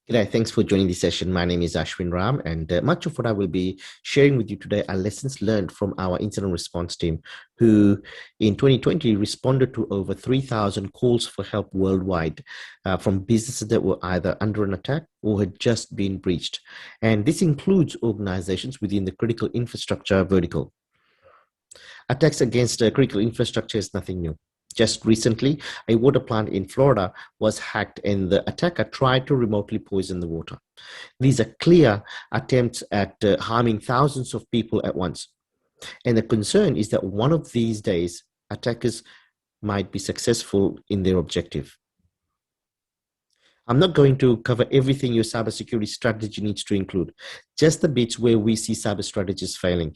G'day, thanks for joining this session. My name is Ashwin Ram, and much of what I will be sharing with you today are lessons learned from our incident response team, who in 2020 responded to over 3,000 calls for help worldwide from businesses that were either under an attack or had just been breached. And this includes organizations within the critical infrastructure vertical. Attacks against critical infrastructure is nothing new. Just recently, a water plant in Florida was hacked and the attacker tried to remotely poison the water. These are clear attempts at harming thousands of people at once. And the concern is that one of these days, attackers might be successful in their objective. I'm not going to cover everything your cybersecurity strategy needs to include, just the bits where we see cyber strategies failing.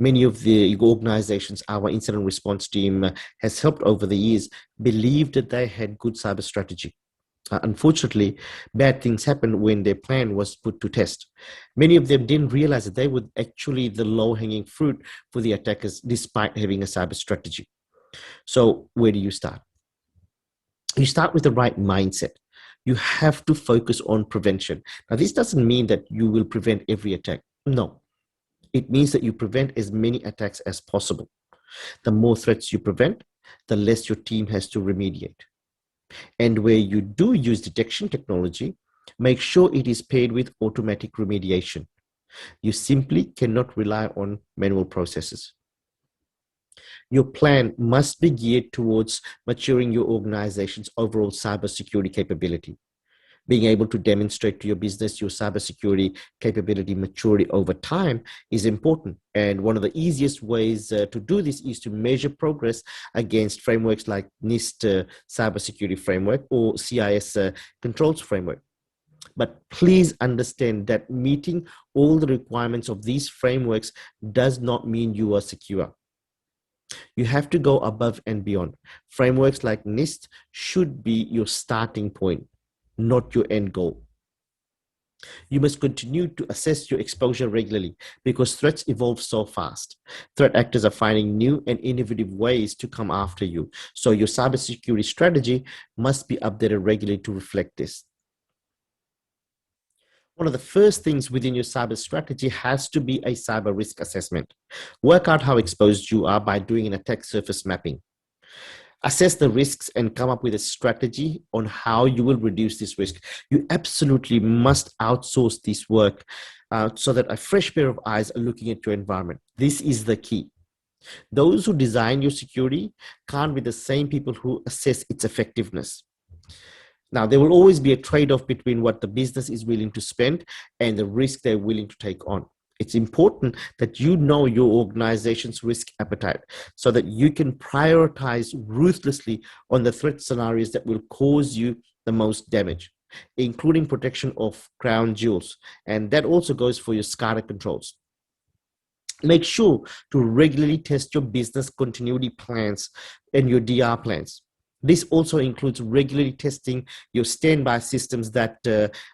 Many of the organizations our incident response team has helped over the years believed that they had good cyber strategy. Unfortunately, bad things happened when their plan was put to test. Many of them didn't realize that they were actually the low-hanging fruit for the attackers despite having a cyber strategy. So where do you start? You start with the right mindset. You have to focus on prevention. Now, this doesn't mean that you will prevent every attack. No, it means that you prevent as many attacks as possible. The more threats you prevent, the less your team has to remediate. And where you do use detection technology, make sure it is paired with automatic remediation. You simply cannot rely on manual processes. Your plan must be geared towards maturing your organization's overall cybersecurity capability. Being able to demonstrate to your business your cybersecurity capability maturity over time is important. And one of the easiest ways to do this is to measure progress against frameworks like NIST cybersecurity framework or CIS controls framework. But please understand that meeting all the requirements of these frameworks does not mean you are secure. You have to go above and beyond. Frameworks like NIST should be your starting point, not your end goal. You must continue to assess your exposure regularly because threats evolve so fast. Threat actors are finding new and innovative ways to come after you. So your cybersecurity strategy must be updated regularly to reflect this. One of the first things within your cyber strategy has to be a cyber risk assessment. Work out how exposed you are by doing an attack surface mapping. Assess the risks and come up with a strategy on how you will reduce this risk. You absolutely must outsource this work so that a fresh pair of eyes are looking at your environment. This is the key. Those who design your security can't be the same people who assess its effectiveness. Now, there will always be a trade-off between what the business is willing to spend and the risk they're willing to take on. It's important that you know your organization's risk appetite so that you can prioritize ruthlessly on the threat scenarios that will cause you the most damage, including protection of crown jewels. And that also goes for your SCADA controls. Make sure to regularly test your business continuity plans and your DR plans. This also includes regularly testing your standby systems that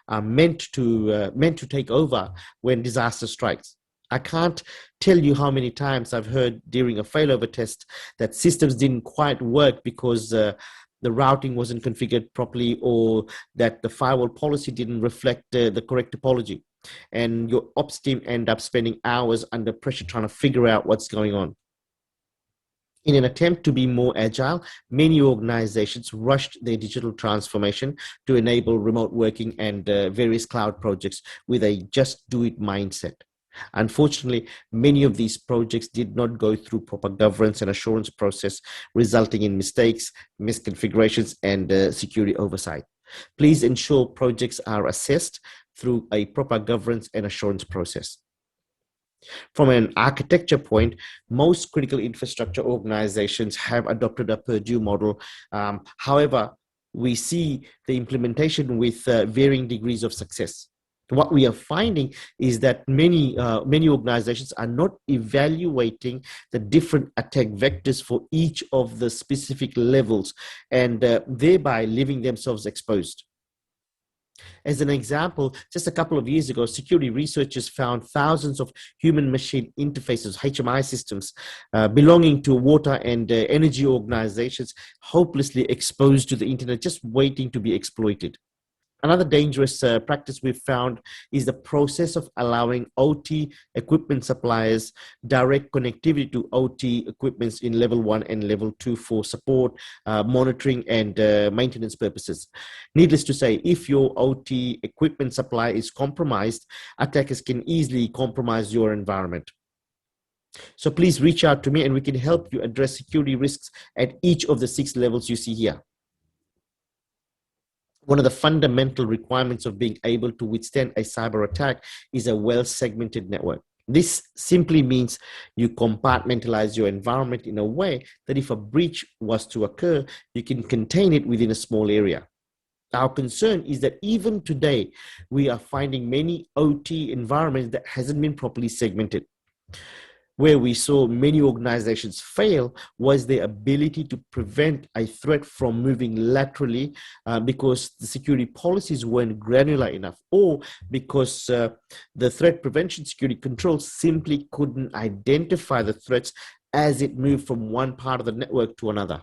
are meant to take over when disaster strikes. I can't tell you how many times I've heard during a failover test that systems didn't quite work because the routing wasn't configured properly or that the firewall policy didn't reflect the correct topology. And your ops team end up spending hours under pressure trying to figure out what's going on. In an attempt to be more agile, many organizations rushed their digital transformation to enable remote working and various cloud projects with a just do it mindset. Unfortunately, many of these projects did not go through proper governance and assurance process, resulting in mistakes, misconfigurations, and security oversight. Please ensure projects are assessed through a proper governance and assurance process. From an architecture point, most critical infrastructure organizations have adopted a Purdue model. However, we see the implementation with varying degrees of success. What we are finding is that many organizations are not evaluating the different attack vectors for each of the specific levels and thereby leaving themselves exposed. As an example, just a couple of years ago, security researchers found thousands of human-machine interfaces, HMI systems, belonging to water and energy organizations, hopelessly exposed to the internet, just waiting to be exploited. Another dangerous practice we've found is the process of allowing OT equipment suppliers direct connectivity to OT equipments in level 1 and level 2 for support, monitoring, and maintenance purposes. Needless to say, if your OT equipment supply is compromised, attackers can easily compromise your environment. So please reach out to me and we can help you address security risks at each of the 6 levels you see here. One of the fundamental requirements of being able to withstand a cyber attack is a well-segmented network. This simply means you compartmentalize your environment in a way that if a breach was to occur, you can contain it within a small area. Our concern is that even today, we are finding many OT environments that hasn't been properly segmented. Where we saw many organizations fail was their ability to prevent a threat from moving laterally because the security policies weren't granular enough, or because the threat prevention security controls simply couldn't identify the threats as it moved from one part of the network to another.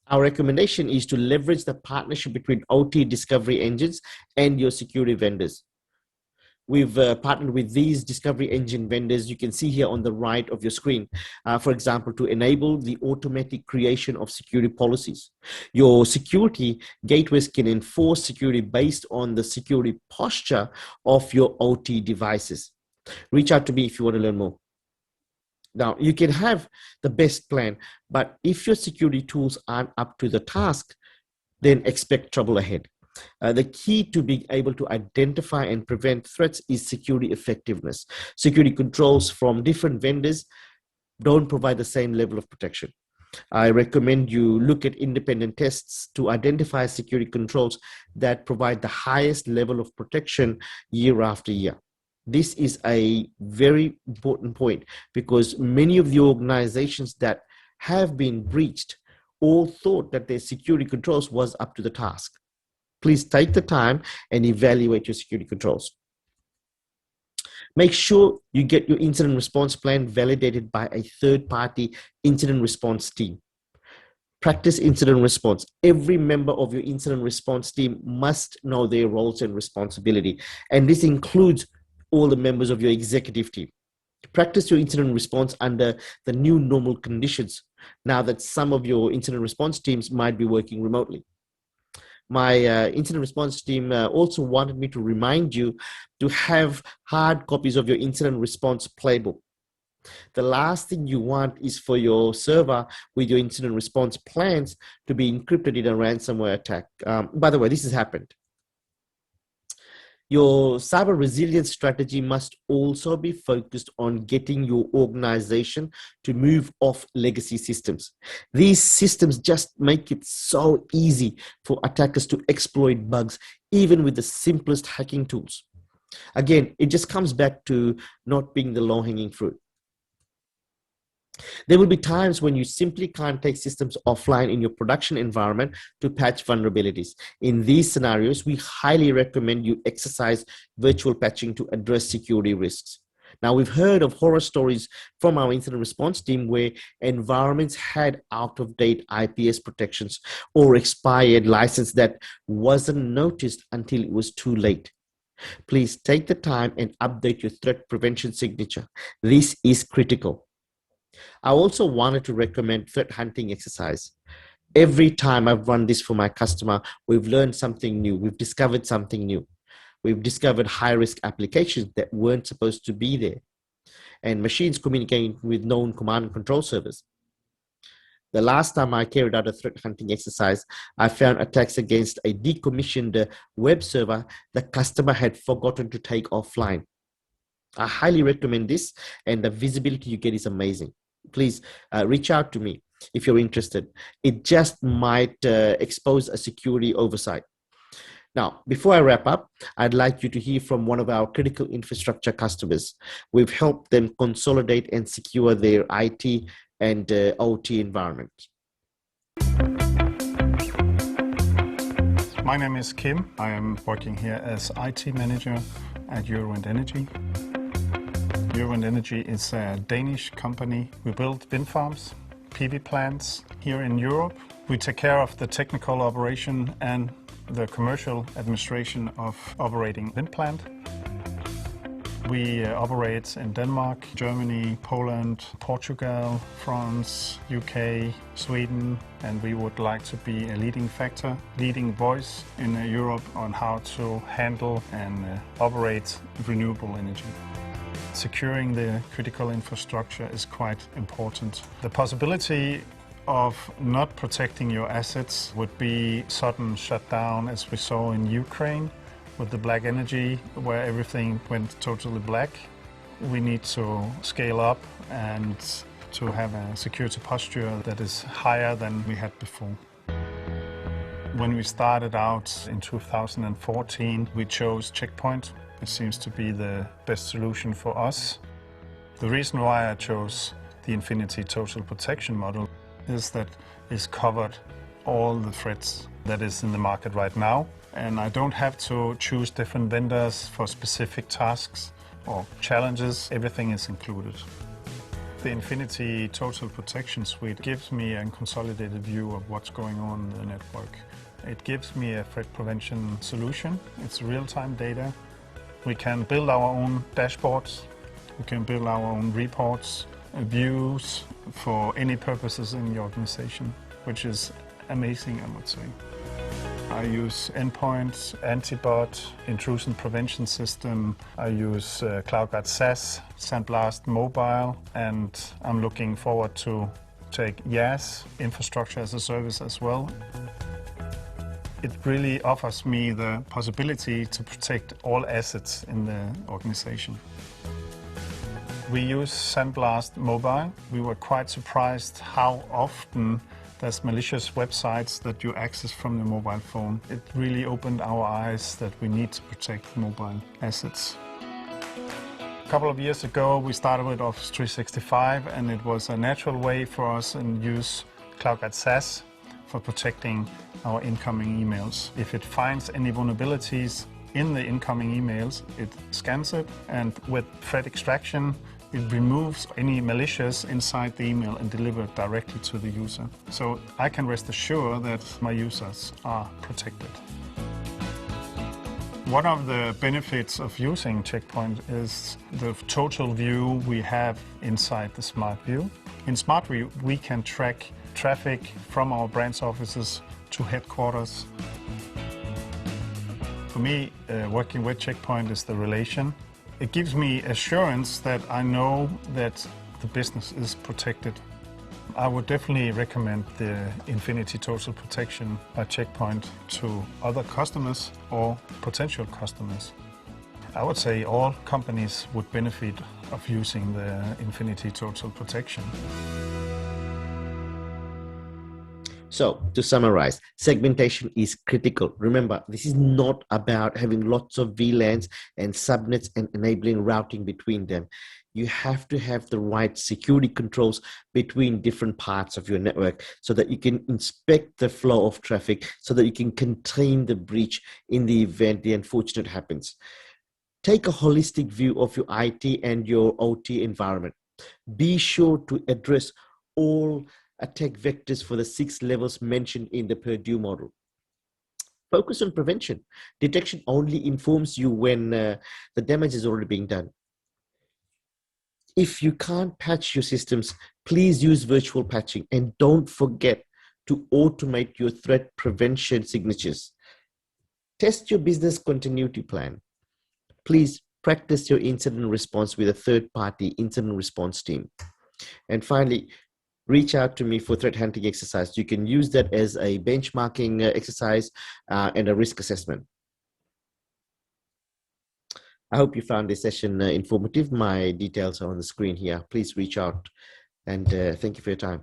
Our recommendation is to leverage the partnership between OT discovery engines and your security vendors. We've partnered with these discovery engine vendors you can see here on the right of your screen, for example, to enable the automatic creation of security policies. Your security gateways can enforce security based on the security posture of your OT devices. Reach out to me if you want to learn more. Now, you can have the best plan, but if your security tools aren't up to the task, then expect trouble ahead. The key to being able to identify and prevent threats is security effectiveness. Security controls from different vendors don't provide the same level of protection. I recommend you look at independent tests to identify security controls that provide the highest level of protection year after year. This is a very important point because many of the organizations that have been breached all thought that their security controls was up to the task. Please take the time and evaluate your security controls. Make sure you get your incident response plan validated by a third-party incident response team. Practice incident response. Every member of your incident response team must know their roles and responsibility, and this includes all the members of your executive team. Practice your incident response under the new normal conditions now that some of your incident response teams might be working remotely. My incident response team also wanted me to remind you to have hard copies of your incident response playbook. The last thing you want is for your server with your incident response plans to be encrypted in a ransomware attack. By the way, this has happened. Your cyber resilience strategy must also be focused on getting your organization to move off legacy systems. These systems just make it so easy for attackers to exploit bugs, even with the simplest hacking tools. Again, it just comes back to not being the low-hanging fruit. There will be times when you simply can't take systems offline in your production environment to patch vulnerabilities. In these scenarios, we highly recommend you exercise virtual patching to address security risks. Now, we've heard of horror stories from our incident response team where environments had out-of-date IPS protections or expired license that wasn't noticed until it was too late. Please take the time and update your threat prevention signature. This is critical. I also wanted to recommend threat hunting exercise. Every time I've run this for my customer, we've learned something new. We've discovered something new. We've discovered high-risk applications that weren't supposed to be there, and machines communicating with known command and control servers. The last time I carried out a threat hunting exercise, I found attacks against a decommissioned web server the customer had forgotten to take offline. I highly recommend this, and the visibility you get is amazing. Please reach out to me if you're interested. It just might expose a security oversight. Now, before I wrap up, I'd like you to hear from one of our critical infrastructure customers. We've helped them consolidate and secure their IT and OT environment. My name is Kim. I am working here as IT manager at Eurowind Energy. Eurowind Energy is a Danish company. We build wind farms, PV plants here in Europe. We take care of the technical operation and the commercial administration of operating wind plant. We operate in Denmark, Germany, Poland, Portugal, France, UK, Sweden, and we would like to be a leading factor, leading voice in Europe on how to handle and operate renewable energy. Securing the critical infrastructure is quite important. The possibility of not protecting your assets would be sudden shutdown, as we saw in Ukraine with the black energy, where everything went totally black. We need to scale up and to have a security posture that is higher than we had before. When we started out in 2014, we chose Checkpoint. It seems to be the best solution for us. The reason why I chose the Infinity Total Protection model is that it's covered all the threats that is in the market right now. And I don't have to choose different vendors for specific tasks or challenges. Everything is included. The Infinity Total Protection Suite gives me a consolidated view of what's going on in the network. It gives me a threat prevention solution. It's real-time data. We can build our own dashboards. We can build our own reports, views for any purposes in the organization, which is amazing, I would say. I use endpoints, anti-bot, intrusion prevention system. I use CloudGuard SaaS, Sandblast Mobile, and I'm looking forward to take IaaS, infrastructure as a service as well. It really offers me the possibility to protect all assets in the organization. We use Sandblast Mobile. We were quite surprised how often there's malicious websites that you access from the mobile phone. It really opened our eyes that we need to protect mobile assets. A couple of years ago, we started with Office 365, and it was a natural way for us to use CloudGuard SaaS for protecting our incoming emails. If it finds any vulnerabilities in the incoming emails, it scans it, and with threat extraction, it removes any malicious inside the email and delivers it directly to the user. So I can rest assured that my users are protected. One of the benefits of using Checkpoint is the total view we have inside the Smart View. In Smart View, we can track traffic from our branch offices to headquarters. For me, working with Checkpoint is the relation. It gives me assurance that I know that the business is protected. I would definitely recommend the Infinity Total Protection by Checkpoint to other customers or potential customers. I would say all companies would benefit of using the Infinity Total Protection. So, to summarize, segmentation is critical. Remember, this is not about having lots of VLANs and subnets and enabling routing between them. You have to have the right security controls between different parts of your network so that you can inspect the flow of traffic, so that you can contain the breach in the event the unfortunate happens. Take a holistic view of your IT and your OT environment. Be sure to address all attack vectors for the 6 levels mentioned in the Purdue model. Focus on prevention. Detection only informs you when the damage is already being done. If you can't patch your systems, please use virtual patching, and don't forget to automate your threat prevention signatures. Test your business continuity plan. Please practice your incident response with a third-party incident response team. And finally, reach out to me for threat hunting exercise. You can use that as a benchmarking exercise and a risk assessment. I hope you found this session informative. My details are on the screen here. Please reach out, and thank you for your time.